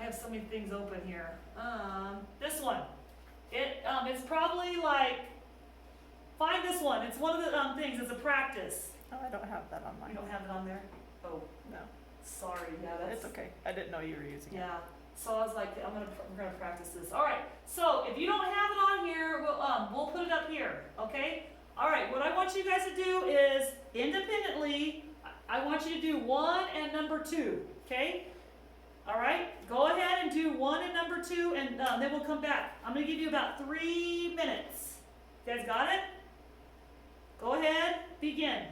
have so many things open here. This one. It's probably like, find this one. It's one of the things. It's a practice. Oh, I don't have that on You mine. don't have it on there? Oh, No, sorry. Yeah, that's. it's okay. I didn't know you were using it. Yeah. So I was like, we're gonna practice this. All right. So if you don't have it on here, we'll put it up here. Okay. All right. What I want you guys to do is independently. I want you to do 1 and number 2. Okay. All right. Go ahead and do 1 and number 2, and then we'll come back. I'm gonna give you about 3 minutes. You guys got it? Go ahead. Begin.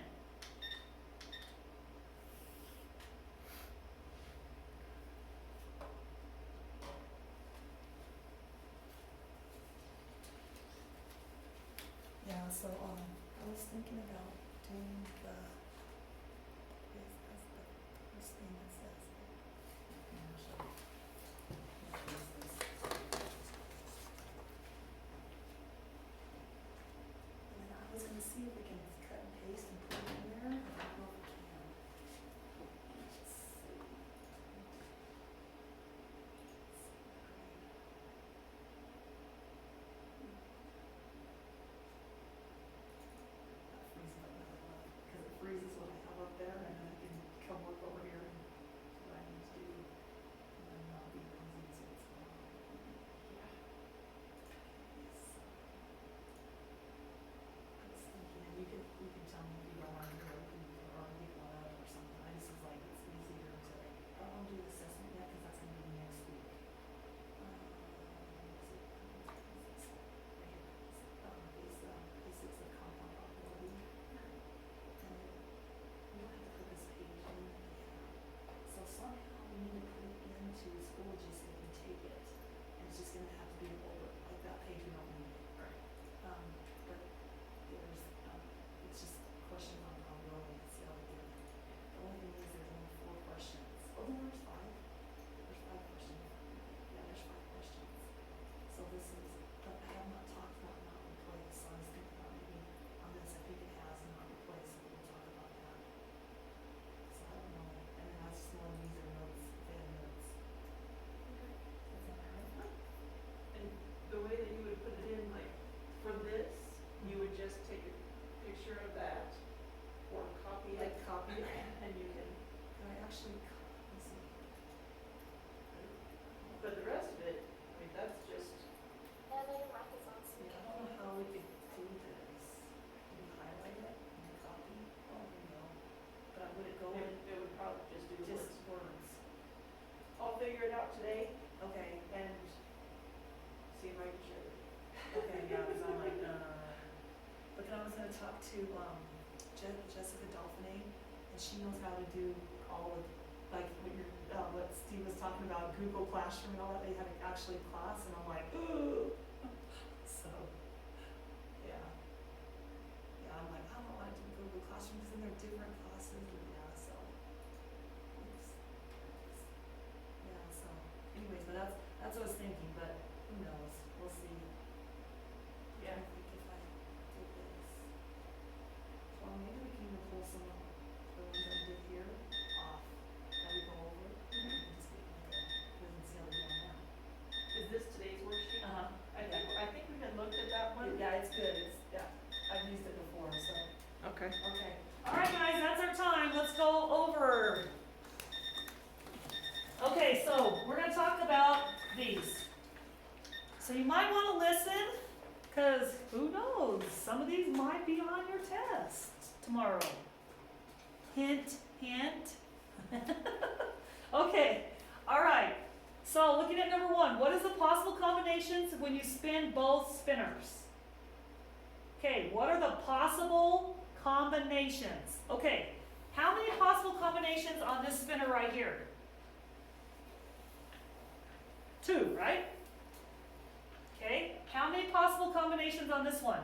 Yeah, so I was thinking about doing the that's the first thing that says. And then I was gonna see if we can cut and paste and put it in there. I don't know if we can. Let's see. Because it freezes what I have up there, and then I can come work over here and do what I need to do, and then not be busy, so it's yeah. So, I was thinking, you can tell me if you don't want to do it, or leave one up or something. I just was like, it's easier to, I don't do the assessment yet, because that's gonna be next week. Is it, basics of compound probability. And we don't have to put this page in, yeah. So somehow we need to put it into Schoology so they can take it, and it's just gonna have to be an older, like that page we don't need. Right. But there's, it's just questions on probability, see how we do it. The only thing is there's only 4 questions. Oh, no, there's 5. There's 5 questions. Yeah, there's 5 questions. So this is, but I have not talked about not replace, so I was thinking about maybe on this, I think it has not replace, so we'll talk about that. So I don't know, and then I just want to use their notes, if they have notes. That's all right. And the way that you would put it in, like, for this, you would just take a picture of that, or copy it, Like copy it. and you can, Can I actually, let's see. but the rest of it, I mean, that's just, Yeah, I don't know how we could do this. Can we highlight it and then copy? Oh, no. But would it go in it would probably just do just words. words? I'll figure it out today Okay, and see if I can share it. okay, yeah, because I'm like, But then I was gonna talk to, Jessica Dolphinet, and she knows how to do all of, like, what Steve was talking about, Google Classroom and all that, they had actually class, and I'm like, ooh. So, yeah. Yeah, I'm like, I don't wanna do Google Classroom, because then they're different classes, and yeah, so. Yeah, so, anyways, but that's what I was thinking, but who knows, we'll see. Yeah. I think if I did this, well, maybe we can even pull some of the ones I did here off, that we go over, and just get like a, we can see how we do on that. Is this today's worksheet? Uh-huh. I think we had looked at that one. Yeah, it's good, yeah, I've used it before, so, Okay. okay. All right, guys, that's our time, let's go over. Okay, so we're gonna talk about these. So you might wanna listen, cause who knows, some of these might be on your test tomorrow. Hint, hint. Okay, all right. So looking at number 1, what is the possible combinations when you spin both spinners? Okay, what are the possible combinations? Okay, how many possible combinations on this spinner right here? 2, right? Okay, how many possible combinations on this one?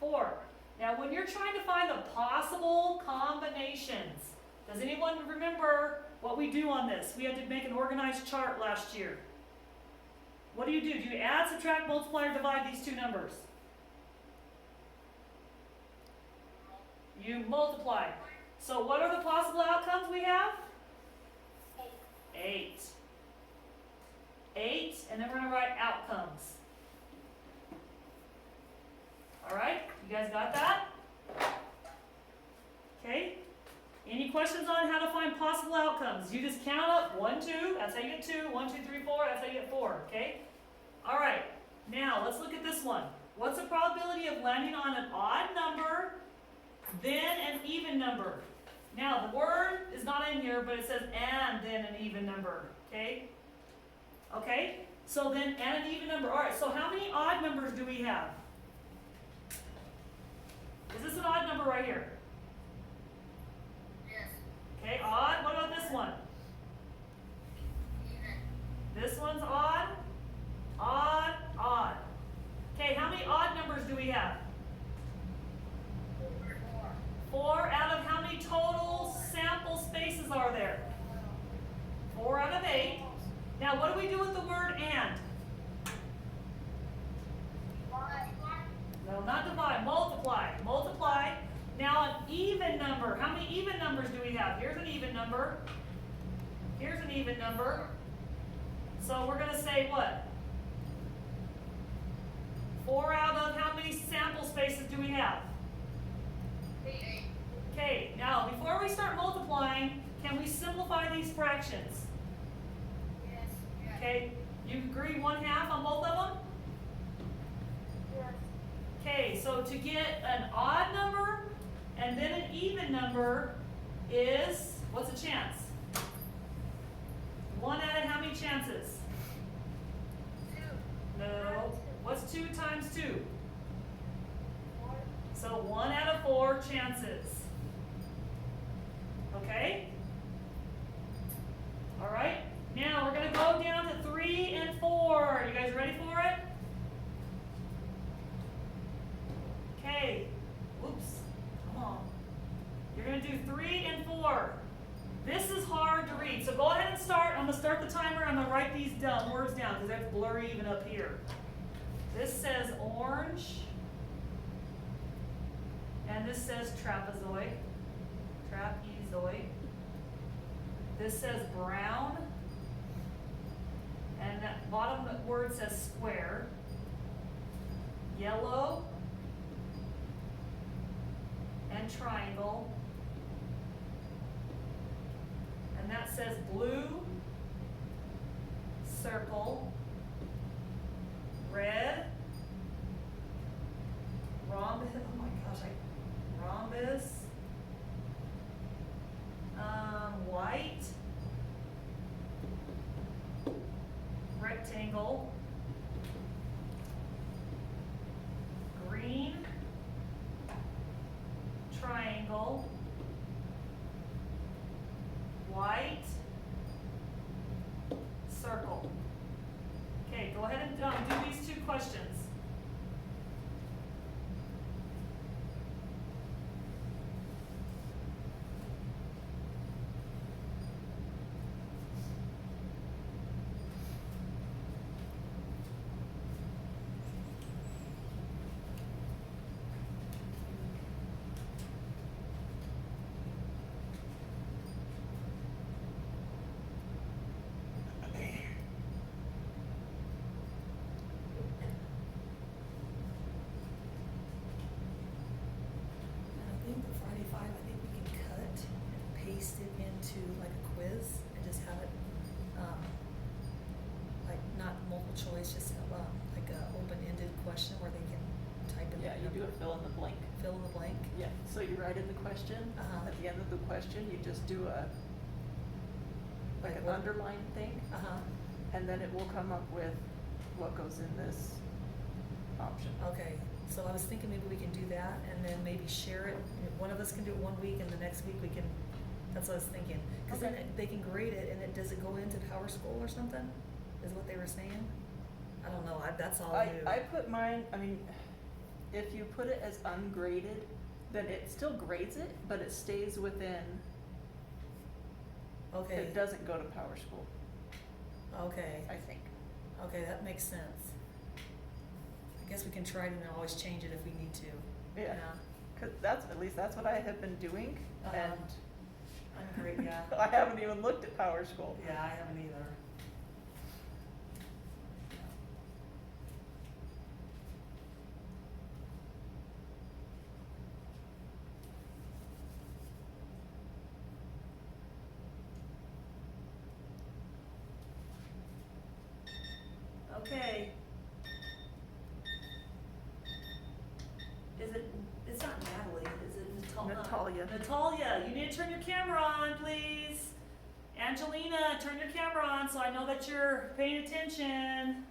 4. Now, when you're trying to find the possible combinations, does anyone remember what we do on this? We had to make an organized chart last year. What do? Do you add, subtract, multiply, or divide these two numbers? You multiply. So what are the possible outcomes we have? 8. 8, and then we're gonna write outcomes. Alright, you guys got that? Okay? Any questions on how to find possible outcomes? You just count up 1, 2, that's how you get 2, 1, 2, 3, 4, that's how you get 4, okay? Alright, now let's look at this one. What's the probability of landing on an odd number, then an even number? Now, the word is not in here, but it says and then an even number, okay? Okay, so then and an even number. Alright, so how many odd numbers do we have? Is this an odd number right here? Yes. Okay, odd. What about this one? Even. This one's odd. Odd, odd. Okay, how many odd numbers do we have? 4. 4 out of how many total sample spaces are there? 4 out of 8. Now, what do we do with the word and? No, not divide, multiply. Multiply. Now, an even number. How many even numbers do we have? Here's an even number. Here's an even number. So we're going to say what? 4 out of how many sample spaces do we have? 8. Okay, now before we start multiplying, can we simplify these fractions? Yes. Yes. Okay, you agree 1/2 on both of them? Yes. Okay, so to get an odd number and then an even number is, what's a chance? 1 out of how many chances? 2. No. What's 2 times 2? 4. So 1 out of 4 chances. Okay? Alright, now we're going to go down to 3 and 4. You guys ready for it? Okay. Whoops. Come on. You're going to do 3 and 4. This is hard to read. So go ahead and start. I'm going to start the timer. I'm going to write these words down because that's blurry even up here. This says orange. And this says trapezoid. Trapezoid. This says brown. And that bottom word says square. Yellow. And triangle. And that says blue. Circle. Red. Rhombus. Oh my gosh, rhombus. White. Rectangle. Green. Triangle. White. Circle. Okay, go ahead and do these 2 questions. And I think the Friday 5, I think we can cut and paste it into like a quiz and just have it, like not multiple choice, just like a open-ended question where they can type in. Yeah, you do a fill in the blank. Fill in the blank. Yeah, so you write in the question, at the end of the question, you just do like an what? underline thing, and then it will come up with what goes in this option. Okay, so I was thinking maybe we can do that and then maybe share it. One of us can do it one week and the next week we can, that's what I was thinking. Cause then Okay. they can grade it and it, does it go into Power School or something? Is what they were saying? I don't know, that's all new. I put mine, I mean, if you put it as ungraded, then it still grades it, but it stays within, Okay, it doesn't go to Power School, okay, I think. okay, that makes sense. I guess we can try it and then always change it if we need to. Yeah. Cause that's, at least that's what I have been doing, Uh-huh. and I I'm great, yeah. I haven't even looked at Power School. Yeah, I haven't either. Okay. It's not Natalie, is it Natalia. Natalia, you need to turn your camera on, please. Angelina, turn your camera on so I know that you're paying attention.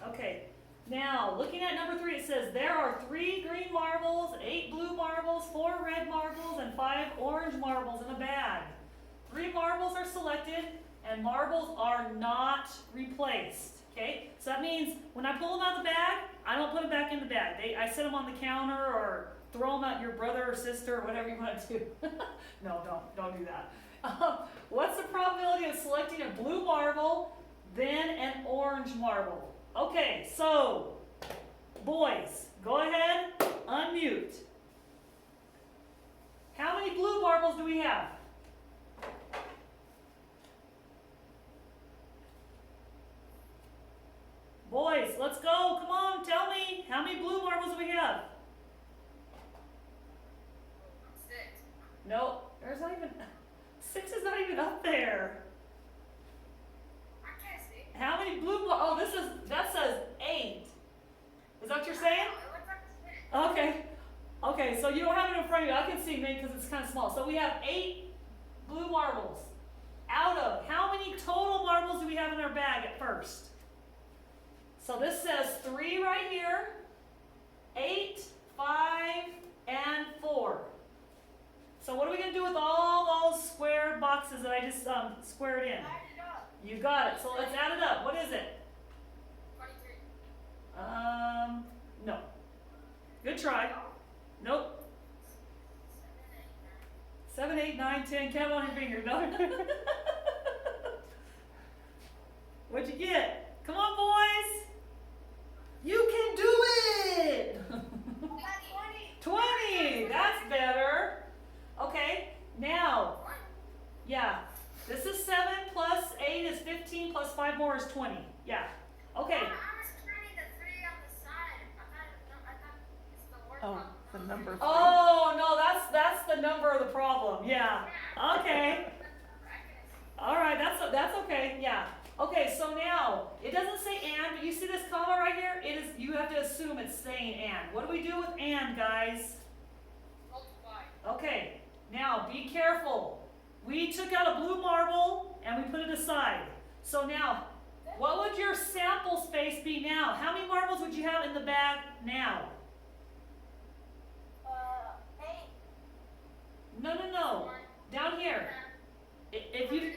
Okay, now, looking at number 3, it says, there are 3 green marbles, 8 blue marbles, 4 red marbles, and 5 orange marbles in a bag. 3 marbles are selected, and marbles are not replaced, okay? So that means, when I pull them out of the bag, I don't put them back in the bag. I set them on the counter, or throw them at your brother or sister, or whatever you want to do. No, don't do that. What's the probability of selecting a blue marble, then an orange marble? Okay, so, boys, go ahead, unmute. How many blue marbles do we have? Boys, let's go, come on, tell me, how many blue marbles do we have? 6. Nope, there's not even, 6 is not even up there. I can't see. How many blue mar, that says 8. Is that what you're saying? It looks like 6. Okay, so you don't have it in front of you, I can see maybe because it's kind of small. So we have 8 blue marbles. Out of, how many total marbles do we have in our bag at first? So this says 3 right here, 8, 5, and 4. So what are we going to do with all those square boxes that I just squared in? Add it up. You got it. So let's add it up. What is it? 23. No. Good try. Nope. 7, 8, 9, 10. Count on your finger. No. What'd you get? Come on, boys. You can do it. 20. That's better. Okay. Now, yeah. This is 7 plus 8 is 15 plus 5 more is 20. Yeah. Okay. I was counting the 3 on the side. I thought it's the word Oh, problem. the number 3. Oh, no, that's the number of the problem. Yeah. Okay. All right, that's okay. Yeah. Okay, so now it doesn't say and, but you see this comma right here? It is, you have to assume it's saying and. What do we do with and, guys? Multiply. Okay. Now be careful. We took out a blue marble and we put it aside. So now, what would your sample space be now? How many marbles would you have in the bag now? 8. No. Down here. If you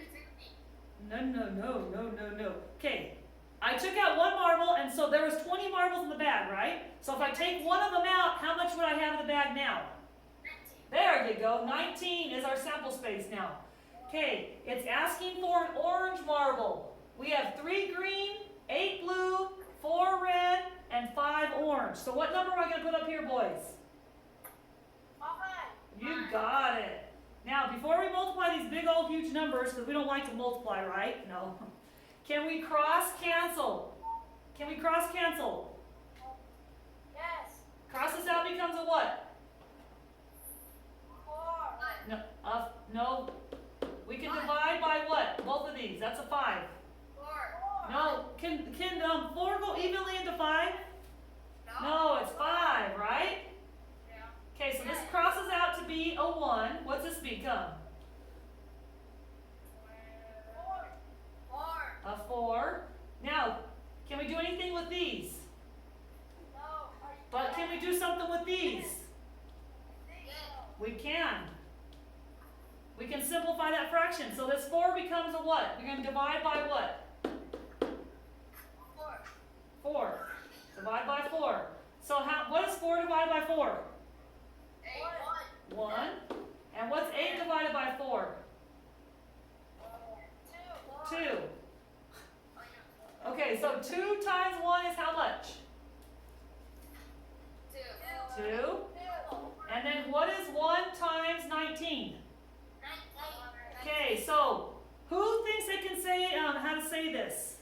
150. No. Okay, I took out 1 marble, and so there was 20 marbles in the bag, right? So if I take one of them out, how much would I have in the bag now? 19. There you go, 19 is our sample space now. Okay, it's asking for an orange marble. We have 3 green, 8 blue, 4 red, and 5 orange. So what number am I going to put up here, boys? 5. You got it. Now, before we multiply these big old huge numbers, because we don't like to multiply, right? No. Can we cross cancel? Can we cross cancel? Yes. Cross this out becomes a what? 4. No. We can divide by what? Both of these. That's a 5. 4. No. Can 4 go evenly into 5? No, it's 5, right? Yeah. Okay, so this crosses out to be a 1. What's this become? 4. A 4. Now, can we do anything with these? No. But can we do something with these? We can. We can simplify that fraction. So this 4 becomes a what? You're going to divide by what? 4. 4. Divide by 4. So what is 4 divided by 4? 8. 1. And what's 8 divided by 4? 2. 2. Okay, so 2 times 1 is how much? 2. And then what is 1 times 19? Okay, so who thinks they can say how to say this?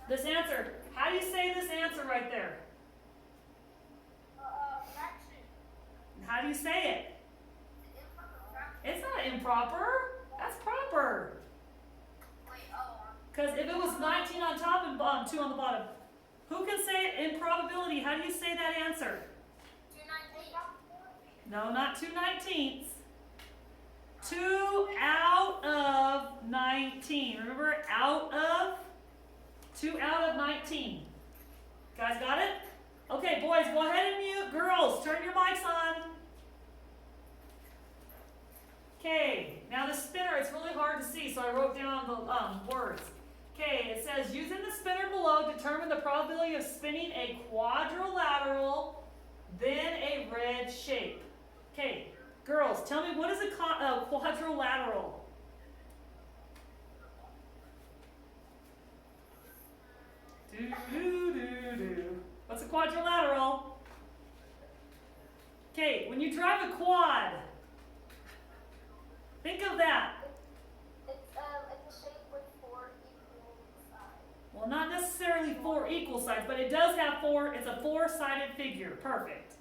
This answer. How do you say this answer right there? Fraction. How do you say it? Improper fraction. It's not improper. That's proper. Wait, Because if it was 19 on top and 2 on the bottom, who can say it in probability? How do you say that answer? 219. No, not 2/19. 2 out of 19. Remember, out of? 2 out of 19. Guys got it? Okay, boys, go ahead and mute. Girls, turn your mics on. Okay, now the spinner, it's really hard to see, so I wrote down the words. Okay, it says, using the spinner below, determine the probability of spinning a quadrilateral, then a red shape. Okay, girls, tell me, what is a quadrilateral? Do. What's a quadrilateral? Okay, when you drive a quad, think of that. It's a shape with 4 equal sides. Well, not necessarily 4 equal sides, but it does have 4, it's a 4-sided figure, perfect.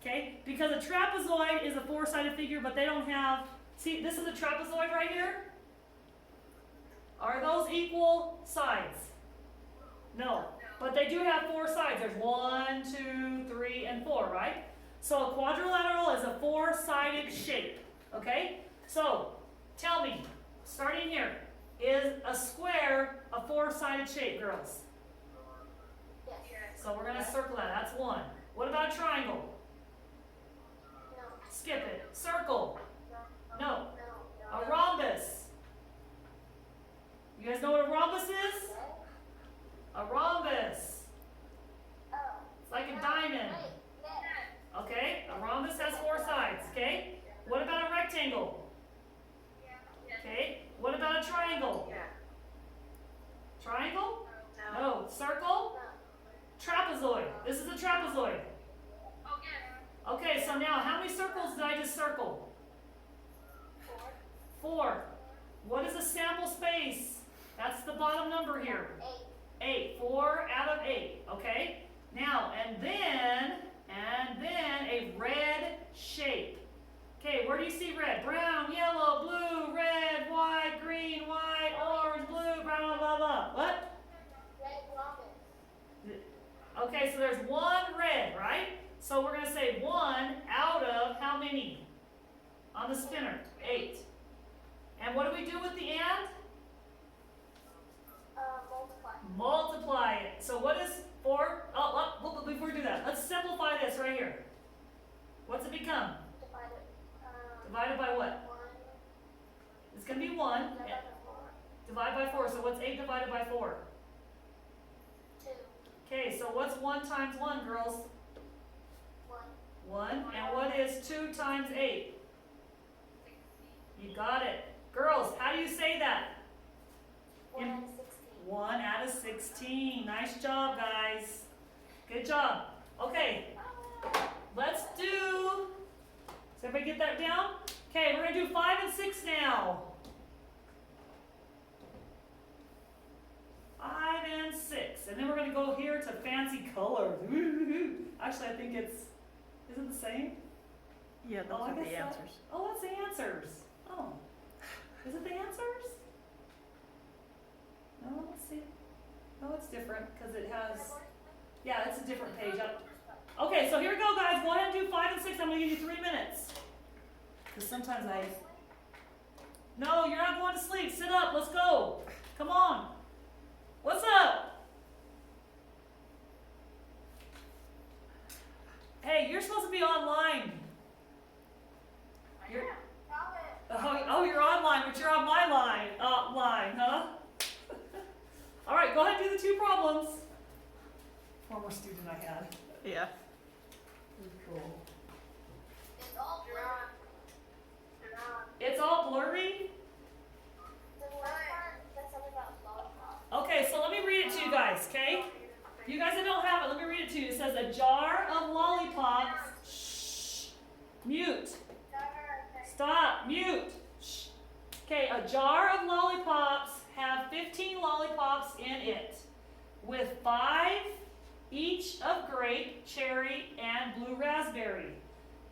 Okay, because a trapezoid is a 4-sided figure, but they don't have, see, this is a trapezoid right here. Are those equal sides? No, but they do have 4 sides. There's 1, 2, 3, and 4, right? So a quadrilateral is a 4-sided shape, okay? So, tell me, starting here, is a square a 4-sided shape, girls? Yes. So we're gonna circle that, that's 1. What about a triangle? No. Skip it. Circle? No. No. A rhombus? You guys know what a rhombus is? A rhombus. Oh. It's like a diamond. Okay, a rhombus has 4 sides, okay? What about a rectangle? Okay, what about a triangle? Triangle? No. Circle? Trapezoid. This is a trapezoid. Okay, so now how many circles did I just circle? 4. What is a sample space? That's the bottom number here. 8. 4 out of 8. Okay? Now, and then a red shape. Okay, where do you see red? Brown, yellow, blue, red, white, green, white, orange, blue, brown, blah, blah. What? Okay, so there's 1 red, right? So we're going to say 1 out of how many? On the spinner? 8. And what do we do with the and? Multiply. Multiply it. So what is 4? Oh, before we do that, let's simplify this right here. What's it become? Divided by what? 1. It's going to be 1. Divide by 4. So what's 8 divided by 4? 2. Okay, so what's 1 times 1, girls? 1. 1. And what is 2 times 8? You got it. Girls, how do you say that? 1 out of 16. 1 out of 16. Nice job, guys. Good job. Okay, let's do, does everybody get that down? Okay, we're going to do 5 and 6 now. 5 and 6. And then we're going to go here to fancy colors. Actually, I think is it the same? Yeah, those Oh, I are the guess that- answers. Oh, that's the answers. Oh. Is it the answers? No, let's see. No, it's different because it has, yeah, it's a different page. Okay, so here we go, guys. Go ahead and do 5 and 6. I'm going to give you 3 minutes. Because sometimes no, you're not going to sleep. Sit up. Let's go. Come on. What's up? Hey, you're supposed to be online. You're, oh, you're online, but you're on my line. Line, huh? All right, go ahead and do the 2 problems. Former student I had. Yeah. Cool. It's all blurry. It's all blurry? The one part that's something about lollipop. Okay, so let me read it to you guys, okay? You guys that don't have it, let me read it to you. It says a jar of lollipops. Shh. Mute. Stop. Mute. Shh. Okay, a jar of lollipops have 15 lollipops in it, with 5 each of grape, cherry, and blue raspberry.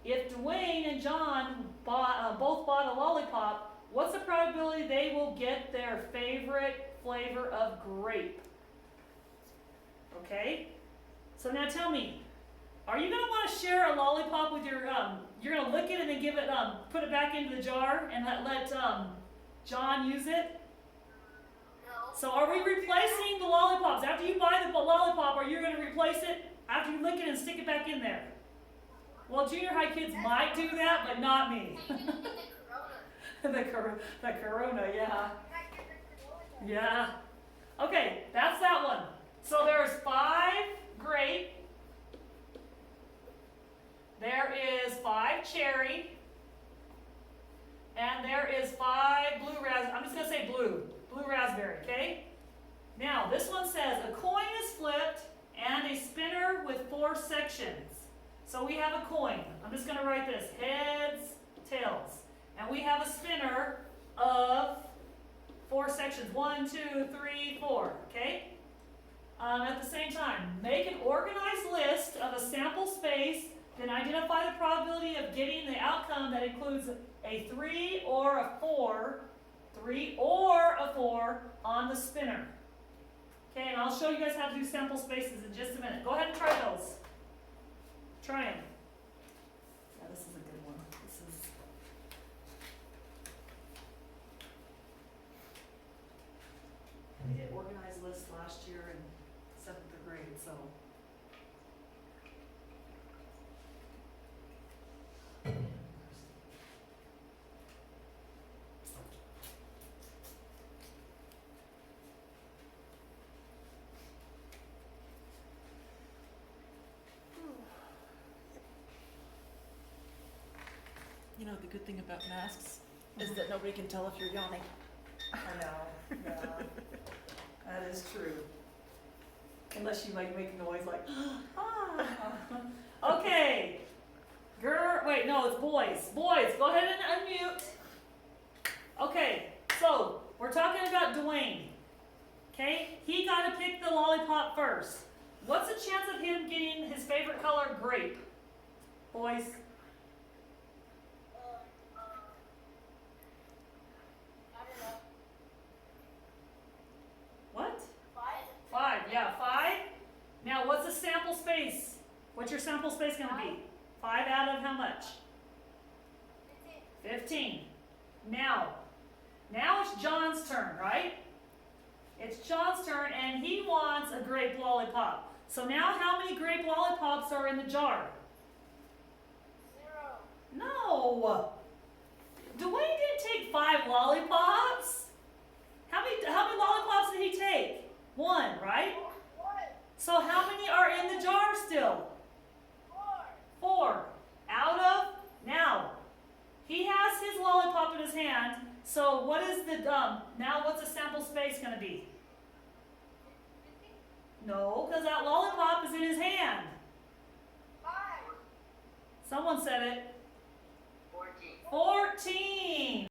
If Dwayne and John both bought a lollipop, what's the probability they will get their favorite flavor of grape? Okay? So now tell me, are you gonna want to share a lollipop with your, you're gonna lick it and then give it, put it back into the jar and let John use it? No. So are we replacing the lollipops? After you buy the lollipop, are you gonna replace it after you lick it and stick it back in there? Well, junior high kids might do that, but not me. Hey, you can get Corona. the Corona, yeah. You might get the Corona. Yeah. Okay, that's that one. So there's 5 grape. There is 5 cherry. And there is 5 blue raspberry. I'm just going to say blue. Blue raspberry, okay? Now, this one says a coin is flipped and a spinner with 4 sections. So we have a coin. I'm just going to write this. Heads, tails. And we have a spinner of 4 sections. 1, 2, 3, 4. Okay? At the same time, make an organized list of a sample space, then identify the probability of getting the outcome that includes a 3 or a 4, 3 or a 4 on the spinner. Okay, and I'll show you guys how to do sample spaces in just a minute. Go ahead and try those. Try them. Yeah, this is a good one. This is. We did organized lists last year in 7th grade, so. You know, the good thing about masks is that nobody can tell if you're yawning. I know. Yeah. That is true. Unless you like make a noise like, ah. Okay. Wait, no, it's boys. Boys, go ahead and unmute. Okay, so we're talking about Dwayne. Okay, he got to pick the lollipop first. What's the chance of him getting his favorite color, grape? Boys. I don't know. What? 5? 5, yeah, 5. Now, what's the sample space? What's your sample space going to be? 5 out of how much? 15. Now it's John's turn, right? It's John's turn, and he wants a grape lollipop. So now how many grape lollipops are in the jar? 0. No! Dwayne didn't take 5 lollipops. How many lollipops did he take? 1, right? 1. So how many are in the jar still? 4. 4. Out of, now, he has his lollipop in his hand, so what is the, now what's the sample space going to be? 50. No, because that lollipop is in his hand. 5. Someone said it. 14. 14.